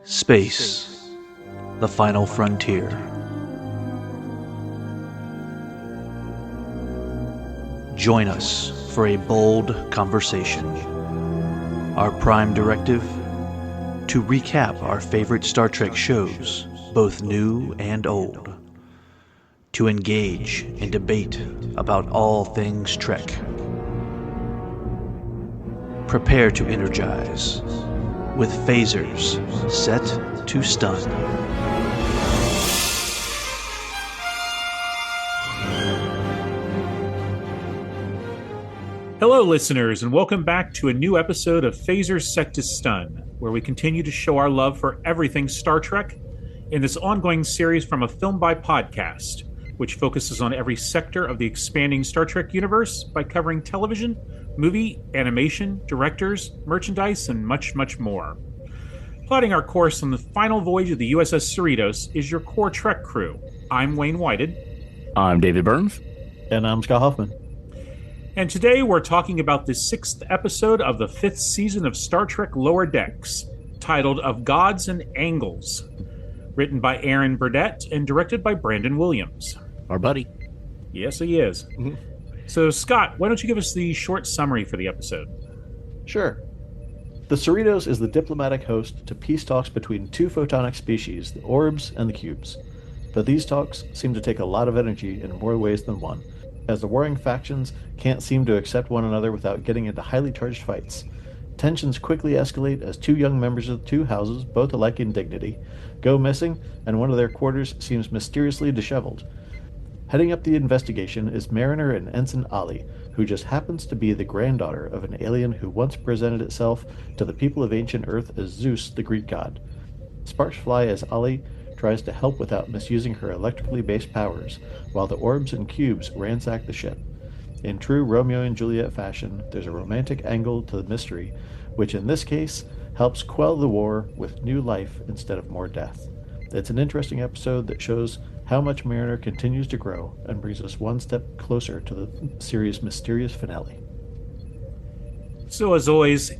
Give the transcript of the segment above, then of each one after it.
Space, the final frontier. Join us for a bold conversation. Our prime directive? To recap our favorite Star Trek shows, both new and old. To engage in debate about all things Trek. Prepare to energize with phasers set to stun. Hello, listeners, and welcome back to a new episode of Phasers Set to Stun, where we continue to show our love for everything Star Trek in this ongoing series from a Film by Podcast, which focuses on every sector of the expanding Star Trek universe by covering television, movie, animation, directors, merchandise, and much, much more. Plotting our course on the final voyage of the USS Cerritos is your core Trek crew. I'm Wayne Whited. I'm David Burns. And I'm Scott Hoffman. And today we're talking about the 6th episode of the 5th season of Star Trek Lower Decks, titled Of Gods and Angles, written by Aaron Burdett and directed by Brandon Williams. Our buddy. Yes, he is. Mm-hmm. So, Scott, why don't you give us the short summary for the episode? Sure. The Cerritos is the diplomatic host to peace talks between two photonic species, the orbs and the cubes. But these talks seem to take a lot of energy in more ways than one, as the warring factions can't seem to accept one another without getting into highly charged fights. Tensions quickly escalate as two young members of the two houses, both alike in dignity, go missing, and one of their quarters seems mysteriously disheveled. Heading up the investigation is Mariner and Ensign Ali, who just happens to be the granddaughter of an alien who once presented itself to the people of ancient Earth as Zeus, the Greek god. Sparks fly as Ali tries to help without misusing her electrically based powers, while the orbs and cubes ransack the ship. In true Romeo and Juliet fashion, there's a romantic angle to the mystery, which in this case helps quell the war with new life instead of more death. It's an interesting episode that shows how much Mariner continues to grow and brings us one step closer to the series' mysterious finale. So as always,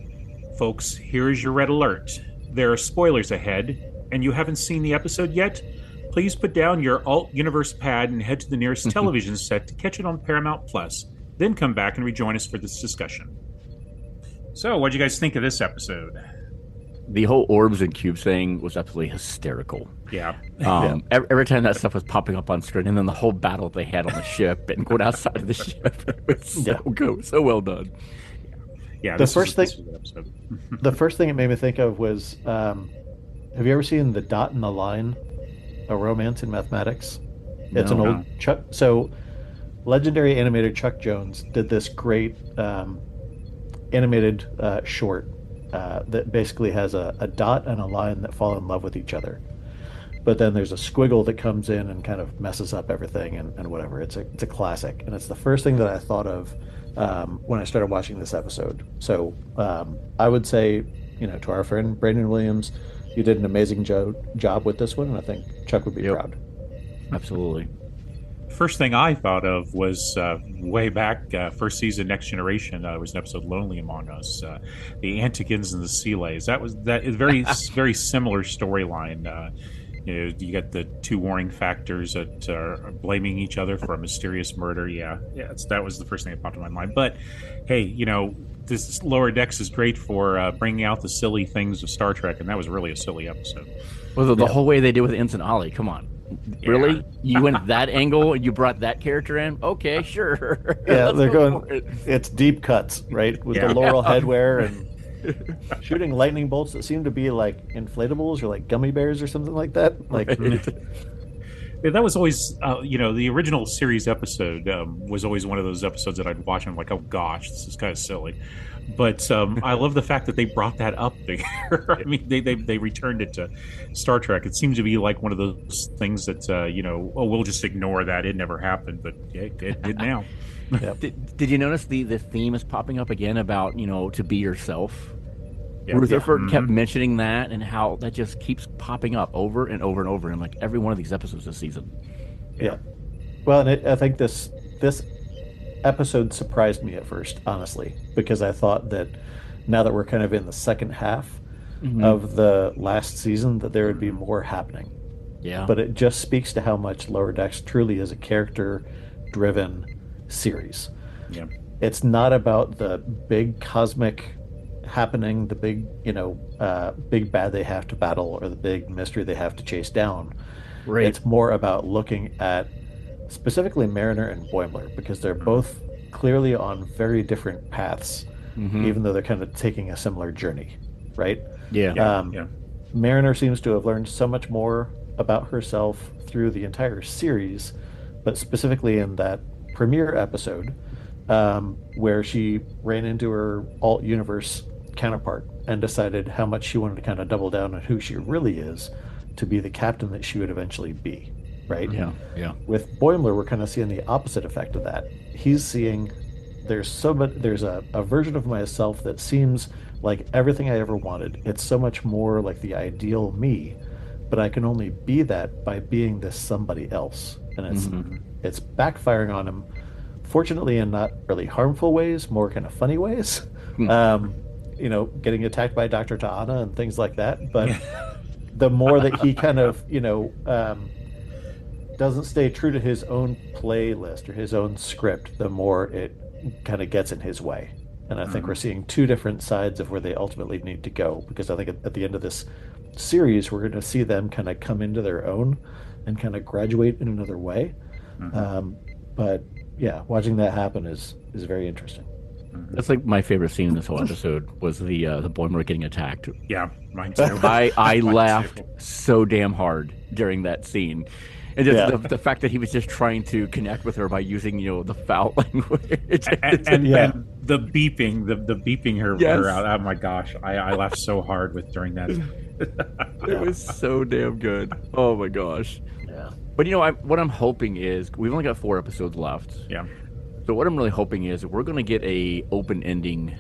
folks, here is your red alert. There are spoilers ahead, and you haven't seen the episode yet? Please put down your Alt Universe pad and head to the nearest television set to catch it on Paramount Plus. Then come back and rejoin us for this discussion. So, what did you guys think of this episode? The whole orbs and cubes thing was absolutely hysterical. Yeah. Every time that stuff was popping up on screen, and then the whole battle they had on the ship and going outside of the ship, it was so good, so well done. Yeah. The first thing it made me think of was, have you ever seen The Dot and the Line, A Romance in Mathematics? It's an old Chuck. So, legendary animator Chuck Jones did this great animated short. That basically has a dot and a line that fall in love with each other. But then there's a squiggle that comes in and kind of messes up everything and whatever. It's a classic. And it's the first thing that I thought of when I started watching this episode. So I would say, to our friend Brandon Williams, you did an amazing job with this one. And I think Chuck would be proud. Absolutely. First thing I thought of was way back, first season, Next Generation. There was an episode, "Lonely Among Us," the Antikins and the Sealays. That is very very similar storyline. You got the two warring factors that are blaming each other for a mysterious murder. That was the first thing that popped in my mind. But hey, this Lower Decks is great for bringing out the silly things of Star Trek, and that was really a silly episode. Well, the whole way they did with Ensign Ali, come on. Really? You went that angle and you brought that character in? Okay, sure. Yeah, they're going, it's deep cuts, right? With the Laurel headwear and shooting lightning bolts that seem to be like inflatables or like gummy bears or something like that. Like, that was always, the original series episode was always one of those episodes that I'd watch and I'm like, oh gosh, this is kind of silly. But I love the fact that they brought that up there. I mean, they returned it to Star Trek. It seems to be like one of those things that, we'll just ignore that. It never happened, but it did now. Did you notice the theme is popping up again about, to be yourself? Rutherford kept mentioning that and how that just keeps popping up over and over and over in like every one of these episodes this season. Yeah. Well, and I think this episode surprised me at first, honestly, because I thought that now that we're kind of in the second half, of the last season that there would be more happening. Yeah. But it just speaks to how much Lower Decks truly is a character-driven series. Yeah. It's not about the big cosmic happening, the big, big bad they have to battle or the big mystery they have to chase down. Right. It's more about looking at specifically Mariner and Boimler because they're both clearly on very different paths, even though they're kind of taking a similar journey, right? Yeah. Yeah. Mariner seems to have learned so much more about herself through the entire series, but specifically in that premiere episode, where she ran into her alt universe counterpart and decided how much she wanted to kind of double down on who she really is to be the captain that she would eventually be, right? Yeah. Yeah. With Boimler, we're kind of seeing the opposite effect of that. He's seeing there's a version of myself that seems like everything I ever wanted. It's so much more like the ideal me, but I can only be that by being this somebody else. And it's backfiring on him, fortunately in not really harmful ways, more kind of funny ways. Getting attacked by Dr. Ta'ana and things like that. But the more that he kind of, doesn't stay true to his own playlist or his own script, the more it kind of gets in his way. And I think we're seeing two different sides of where they ultimately need to go, because I think at the end of this series, we're going to see them kind of come into their own and kind of graduate in another way. But yeah, watching that happen is very interesting. That's like my favorite scene in this whole episode was the Boimler getting attacked. Yeah, mine too. I Mine laughed too. so damn hard during that scene. And just the fact that he was just trying to connect with her by using, the foul language. And the beeping, the beeping her out. Oh my gosh, I laughed so hard during that. It was so damn good. Oh my gosh. Yeah. But what I'm hoping is we've only got 4 episodes left. Yeah. So what I'm really hoping is we're going to get a open ending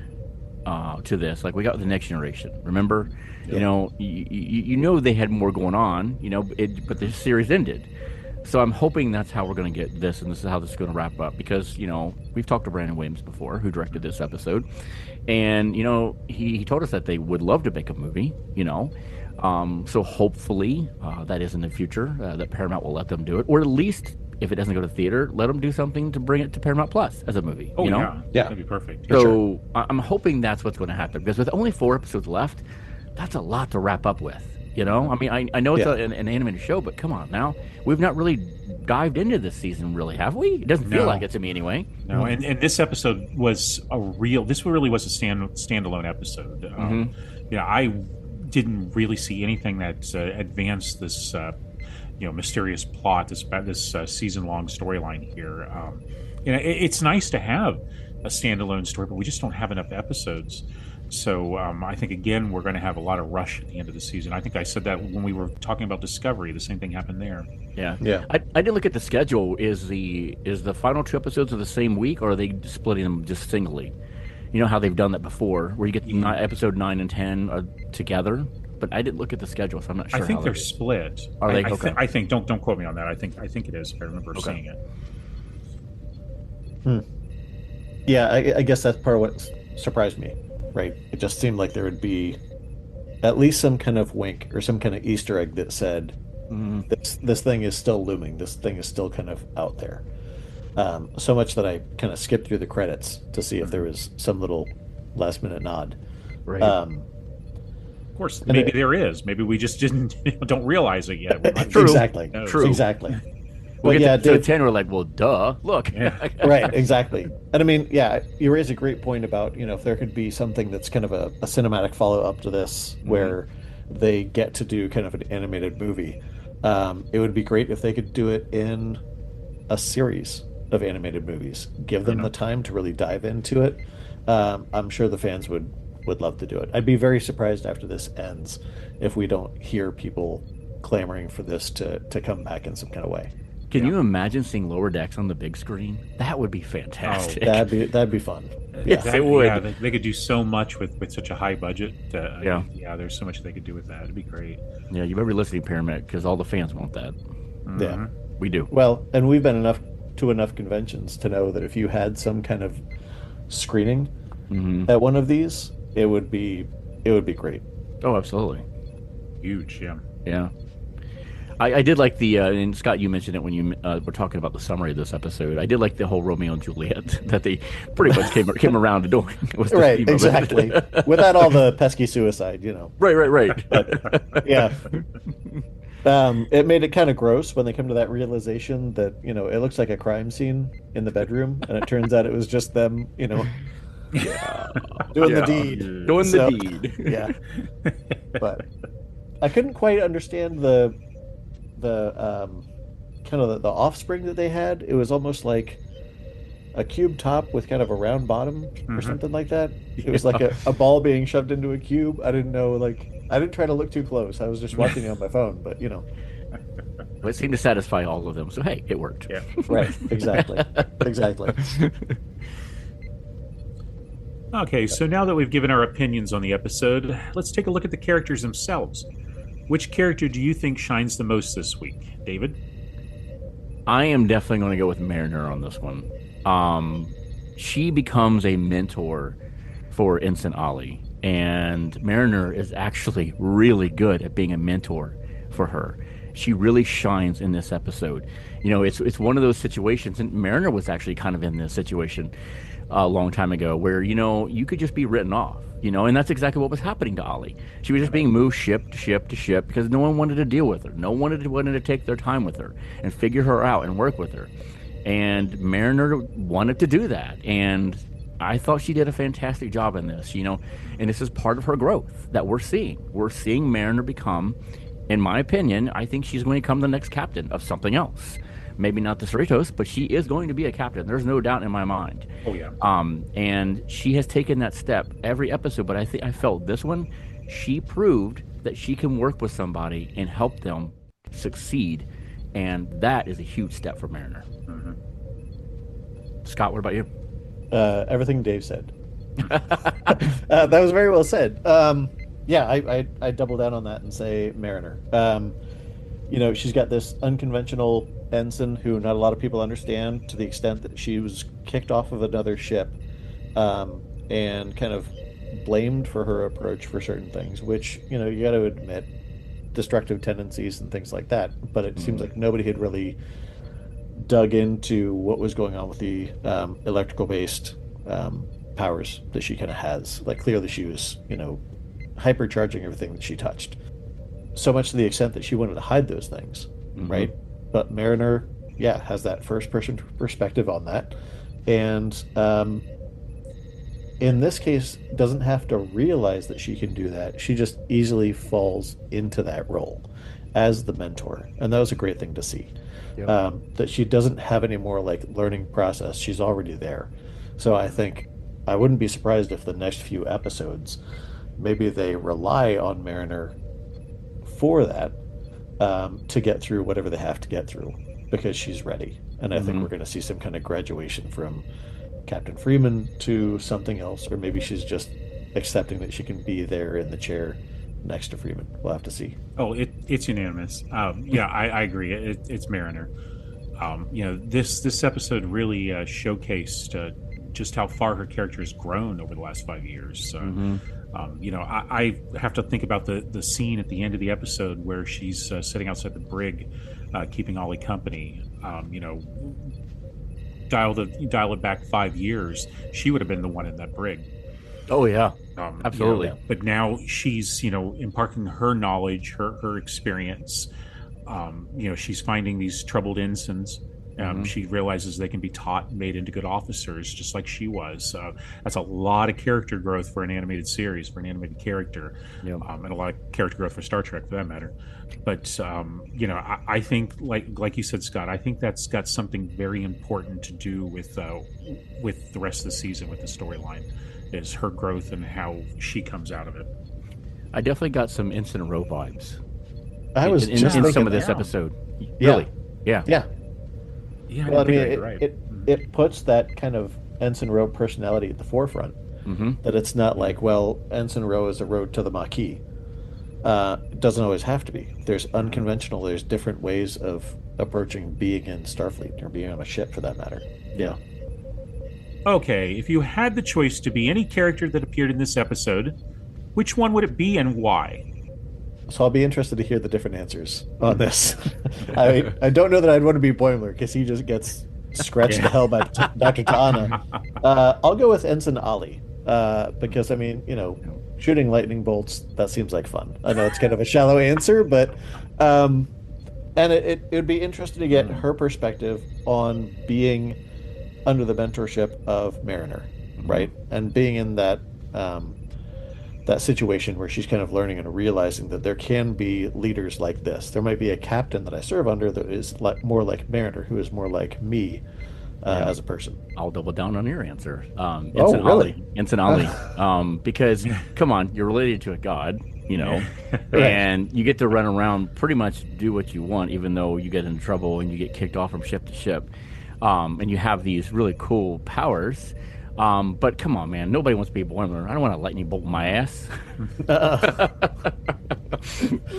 to this, like we got with the Next Generation. Remember, you know they had more going on, but the series ended. So I'm hoping that's how we're going to get this, and this is how this is going to wrap up. Because we've talked to Brandon Williams before, who directed this episode, and he told us that they would love to make a movie. So hopefully that is in the future that Paramount will let them do it, or at least if it doesn't go to theater, let them do something to bring it to Paramount Plus as a movie. Oh, Yeah, that'd be perfect. So I'm hoping that's what's going to happen, because with only 4 episodes left, that's a lot to wrap up with. I mean, I know it's an animated show, but come on now. We've not really dived into this season, really, have we? It doesn't feel like it to me anyway. No, and this episode was this really was a standalone episode. I didn't really see anything that advanced this mysterious plot, this season-long storyline here. It's nice to have a standalone story, but we just don't have enough episodes. So I think, again, we're going to have a lot of rush at the end of the season. I think I said that when we were talking about Discovery. The same thing happened there. Yeah. I did look at the schedule. Is the final 2 episodes of the same week, or are they splitting them just singly? You know how they've done that before, where you get episode 9 and 10 together. But I didn't look at the schedule, so I'm not sure. I think they're split. Are they? Okay. I think don't quote me on that. I think it is. If I remember seeing it. Yeah, I guess that's part of what surprised me. Right, it just seemed like there would be at least some kind of wink or some kind of Easter egg that said this thing is still looming. This thing is still kind of out there. So much that I kind of skipped through the credits to see if there was some little last minute nod. Right. Of course, maybe there is. Maybe we just don't realize it yet. True. Exactly. True. Exactly. Well, But yeah, to Dave, 10, we're like, well, duh. Look. right, exactly. And I mean, yeah, you raise a great point about, if there could be something that's kind of a cinematic follow-up to this where they get to do kind of an animated movie. It would be great if they could do it in a series of animated movies. Give them the time to really dive into it. I'm sure the fans would love to do it. I'd be very surprised after this ends if we don't hear people clamoring for this to come back in some kind of way. Can you imagine seeing Lower Decks on the big screen? That would be fantastic. That'd be fun. Yes, it would. Yeah, they could do so much with such a high budget. There's so much they could do with that. It'd be great. Yeah, you better be listening, Paramount, because all the fans want that. Yeah, we do. Well, and we've been to enough conventions to know that if you had some kind of screening at one of these, it would be great. Oh, absolutely. Huge, yeah. Yeah. I did like the and Scott, you mentioned it when you were talking about the summary of this episode. I did like the whole Romeo and Juliet that they pretty much came around to doing. Was the Right, theme of exactly. it. Without all the pesky suicide, you know. Right. But yeah, it made it kind of gross when they come to that realization that, you know, it looks like a crime scene in the bedroom, and it turns out it was just them, you know, Yeah. doing the Yeah. deed. Doing the So, deed. yeah, but I couldn't quite understand the kind of the offspring that they had. It was almost like a cube top with kind of a round bottom or Mhm. something like that. It was like a ball being shoved into a cube. I didn't know, like, I didn't try to look too close. I was just watching it on my phone, but you know. Well, it seemed to satisfy all of them. So hey, it worked. Yeah. Right, exactly. Exactly. Okay, so now that we've given our opinions on the episode, let's take a look at the characters themselves. Which character do you think shines the most this week, David? I am definitely going to go with Mariner on this one. She becomes a mentor for Ensign Ollie, and Mariner is actually really good at being a mentor for her. She really shines in this episode. You know, it's one of those situations, and Mariner was actually kind of in this situation a long time ago, where you could just be written off. And that's exactly what was happening to Ollie. She was just being moved ship to ship to ship because no one wanted to deal with her. No one wanted to take their time with her and figure her out and work with her. And Mariner wanted to do that. And I thought she did a fantastic job in this, and this is part of her growth that we're seeing. We're seeing Mariner become, in my opinion, I think she's going to become the next captain of something else. Maybe not the Cerritos, but she is going to be a captain. There's no doubt in my mind. Oh, yeah. And she has taken that step every episode, but I felt this one, she proved that she can work with somebody and help them succeed, and that is a huge step for Mariner. Mm-hmm. Scott, what about you? Everything Dave said. That was very well said. Yeah, I double down on that and say Mariner. She's got this unconventional ensign who not a lot of people understand, to the extent that she was kicked off of another ship and kind of blamed for her approach for certain things, which, you got to admit, destructive tendencies and things like that. But it seems like nobody had really dug into what was going on with the electrical-based powers that she kind of has. Like, clearly she was, hypercharging everything that she touched. So much to the extent that she wanted to hide those things, right? But Mariner, has that first-person perspective on that. And in this case, doesn't have to realize that she can do that. She just easily falls into that role as the mentor. And that was a great thing to see. Yep. That she doesn't have any more, like, learning process. She's already there. So I think I wouldn't be surprised if the next few episodes, maybe they rely on Mariner for that, to get through whatever they have to get through, because she's ready. And I think we're going to see some kind of graduation from Captain Freeman to something else, or maybe she's just accepting that she can be there in the chair next to Freeman. We'll have to see. Oh, it's unanimous. I agree. It's Mariner. This episode really showcased just how far her character has grown over the last 5 years. So, I have to think about the scene at the end of the episode where she's sitting outside the brig, keeping Ollie company. Dial it back 5 years, she would have been the one in that brig. Oh yeah, absolutely. But now she's imparting her knowledge, her experience. She's finding these troubled ensigns. She realizes they can be taught and made into good officers, just like she was. That's a lot of character growth for an animated series, for an animated character, and a lot of character growth for Star Trek, for that matter. But I think, like you said, Scott, I think that's got something very important to do with the rest of the season, with the storyline, is her growth and how she comes out of it. I definitely got some Ensign Rowe vibes. I was in just some of that. this episode. Yeah. Really? Yeah. Yeah, Well, I mean, it puts that kind of Ensign Rowe personality at the forefront. That it's not like, well, Ensign Rowe is a road to the Maquis. It doesn't always have to be. There's unconventional. There's different ways of approaching being in Starfleet, or being on a ship, for that matter. Yeah. Okay, if you had the choice to be any character that appeared in this episode, Which one would it be and why? So I'll be interested to hear the different answers on this. I don't know that I'd want to be Boimler because he just gets scratched to hell by Dr. Ta'ana. I'll go with Ensign Ali because, I mean, shooting lightning bolts, that seems like fun. I know it's kind of a shallow answer, but and it would be interesting to get her perspective on being under the mentorship of Mariner, right? And being in that that situation where she's kind of learning and realizing that there can be leaders like this. There might be a captain that I serve under that is more like Mariner, who is more like me as a person. I'll double down on your answer. Ensign really? Ensign Ali. Because, come on, you're related to a god, and you get to run around, pretty much do what you want, even though you get in trouble and you get kicked off from ship to ship. And you have these really cool powers. But come on, man, nobody wants to be a Boimler. I don't want a lightning bolt in my ass. Nobody.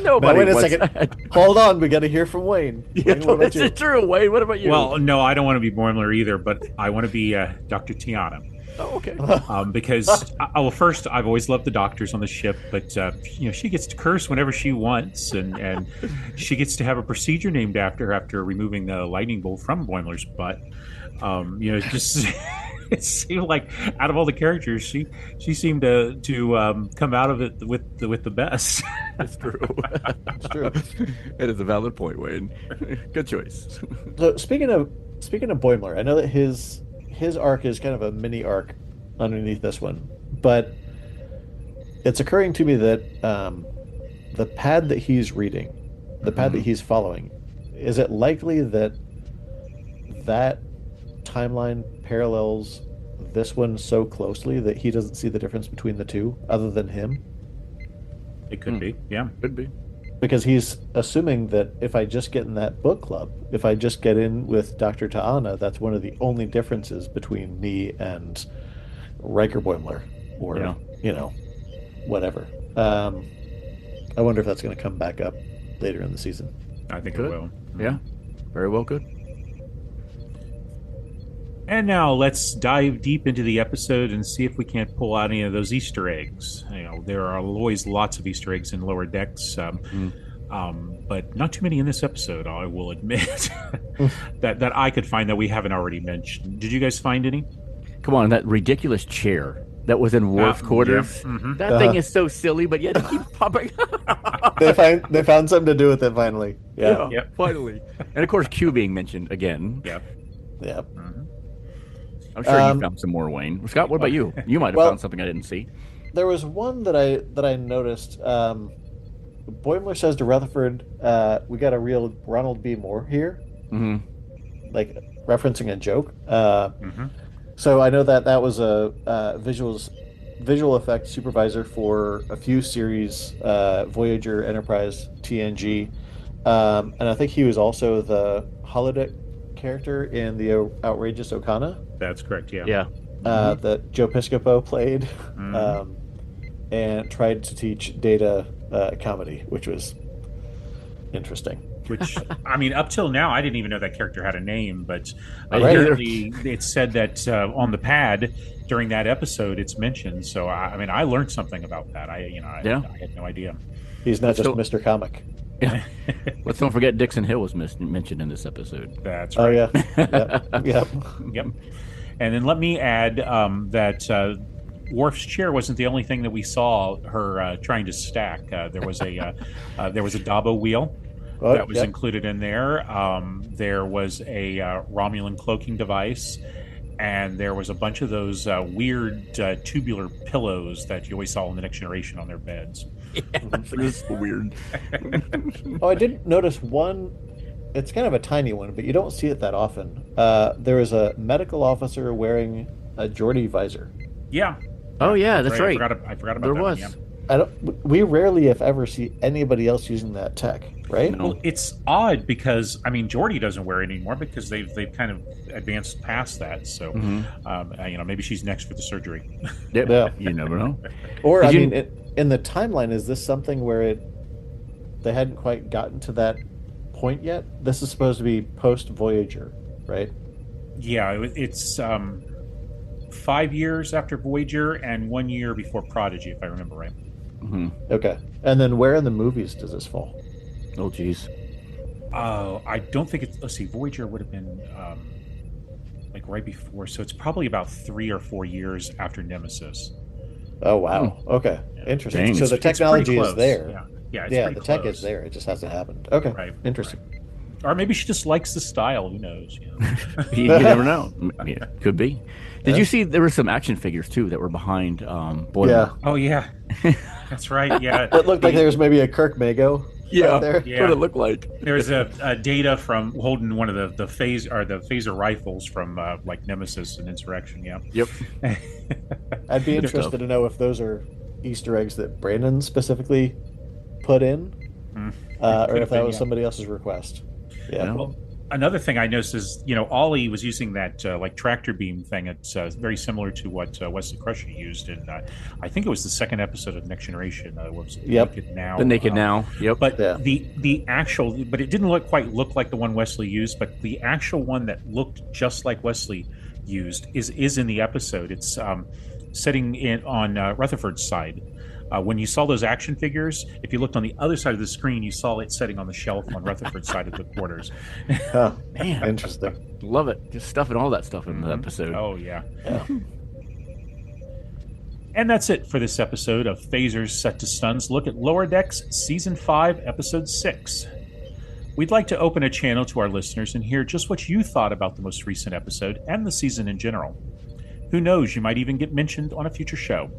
Now, wait a second. That. Hold on, we got to hear from Wayne. Is it true, Wayne? What about you? Well, no, I don't want to be Boimler either, but I want to be Dr. Tiana. Oh, okay. Because, well, first, I've always loved the doctors on the ship, but she gets to curse whenever she wants, and she gets to have a procedure named after her after removing the lightning bolt from Boimler's butt. Just. It seemed like out of all the characters, she seemed to come out of it with the best. It's true. It's true. It is a valid point, Wayne. Good choice. So speaking of Boimler, I know that his arc is kind of a mini arc underneath this one, but it's occurring to me that the pad that he's reading, the pad that he's following, is it likely that timeline parallels this one so closely that he doesn't see the difference between the two other than him? It could be, yeah. Could be. Because he's assuming that if I just get in that book club, if I just get in with Dr. Ta'ana, that's one of the only differences between me and Riker Boimler or, whatever. I wonder if that's going to come back up later in the season. I think it will. Yeah, very well could. And now let's dive deep into the episode and see if we can't pull out any of those Easter eggs. There are always lots of Easter eggs in Lower Decks, but not too many in this episode, I will admit, that I could find that we haven't already mentioned. Did you guys find any? Come on, that ridiculous chair that was in Worf's quarters. Yeah. That thing is so silly, but yet it keeps popping. They found something to do with it finally. Yeah. Finally. And of course, Q being mentioned again. Yep. I'm sure you found some more, Wayne. Scott, what about you? You might have found something I didn't see. There was one that I noticed. Boimler says to Rutherford, "We got a real Ronald B. Moore here," like referencing a joke. So I know that was a visual effects supervisor for a few series, Voyager, Enterprise, TNG, and I think he was also the holodeck character in the Outrageous Okana. That's correct, yeah. Yeah. That Joe Piscopo played and tried to teach Data comedy, which was interesting. Which, I mean, up till now, I didn't even know that character had a name, but apparently it said that on the pad during that episode, it's mentioned. So, I learned something about that. I had no idea. He's not just Mr. Comic. Yeah. Let's don't forget Dixon Hill was mentioned in this episode. That's right. Oh, yeah. Yep. And then let me add that Worf's chair wasn't the only thing that we saw her trying to stack. There was a Dabo wheel that was included in there. There was a Romulan cloaking device, and there was a bunch of those weird tubular pillows that you always saw in the Next Generation on their beds. Yeah, that's so weird. I did notice one. It's kind of a tiny one, but you don't see it that often. There was a medical officer wearing a Geordi visor. Yeah. Oh yeah, that's right. I forgot about there that. Was. Yeah. We rarely, if ever, see anybody else using that tech, right? Well, it's odd because Geordi doesn't wear it anymore because they've kind of advanced past that. So, maybe she's next for the surgery. Yeah. You never know. Or in the timeline, is this something where they hadn't quite gotten to that point yet? This is supposed to be post Voyager, right? Yeah, it's 5 years after Voyager and 1 year before Prodigy, if I remember right. Okay. And then where in the movies does this fall? Oh, geez. I don't think it's. Let's see. Voyager would have been like right before, so it's probably about 3 or 4 years after Nemesis. Oh, wow. Okay. Interesting. Dang. So the It's pretty technology is close. there. Yeah, it's Yeah, pretty the tech close. is there. It just hasn't happened. Okay. Right. Interesting. Or maybe she just likes the style. Who knows? You never know. I mean, could be. Did Yeah. you see there were some action figures too that were behind Boiler? Yeah. Oh yeah, that's right. Yeah, It looked like there was maybe a Kirk Mago Yeah. there. That's what it looked like. There's a data from holding one of the phaser rifles from like Nemesis and Insurrection. Yeah. Yep. I'd be Good interested stuff. to know if those are Easter eggs that Brandon specifically put in, or Could if have that been, was yeah. somebody else's request. Yeah. Yeah. Well, another thing I noticed is, Ollie was using that like tractor beam thing. It's very similar to what Wesley Crusher used, and I think it was the second episode of Next Generation. What was it? Yep. Naked Now. The Naked Now. Yep. But Yeah. the actual, but it didn't quite look like the one Wesley used. But the actual one that looked just like Wesley used is in the episode. It's setting in on Rutherford's side. When you saw those action figures, if you looked on the other side of the screen, you saw it setting on the shelf on Rutherford's side of the quarters. Huh. Man. Interesting. Love it. Just stuffing all that stuff in the episode. Oh yeah. Yeah. And that's it for this episode of Phasers Set to Stuns. Look at Lower Decks Season 5, Episode 6. We'd like to open a channel to our listeners and hear just what you thought about the most recent episode and the season in general. Who knows, you might even get mentioned on a future show.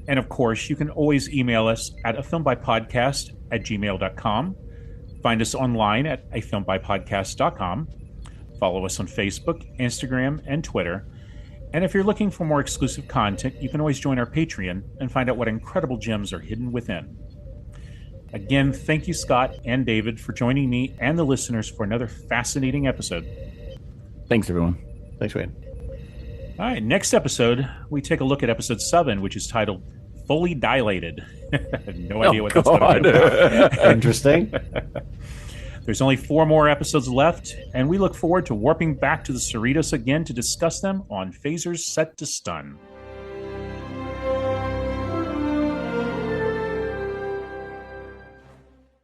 And of course, you can always email us at afilmbypodcast@gmail.com. Find us online at afilmbypodcast.com. Follow us on Facebook, Instagram, and Twitter. And if you're looking for more exclusive content, you can always join our Patreon and find out what incredible gems are hidden within. Again, thank you, Scott and David, for joining me and the listeners for another fascinating episode. Thanks, everyone. Thanks, Wayne. All right, next episode, we take a look at episode 7, which is titled Fully Dilated. No idea what that's going to be about. Interesting. There's only 4 more episodes left, and we look forward to warping back to the Cerritos again to discuss them on Phasers Set to Stun.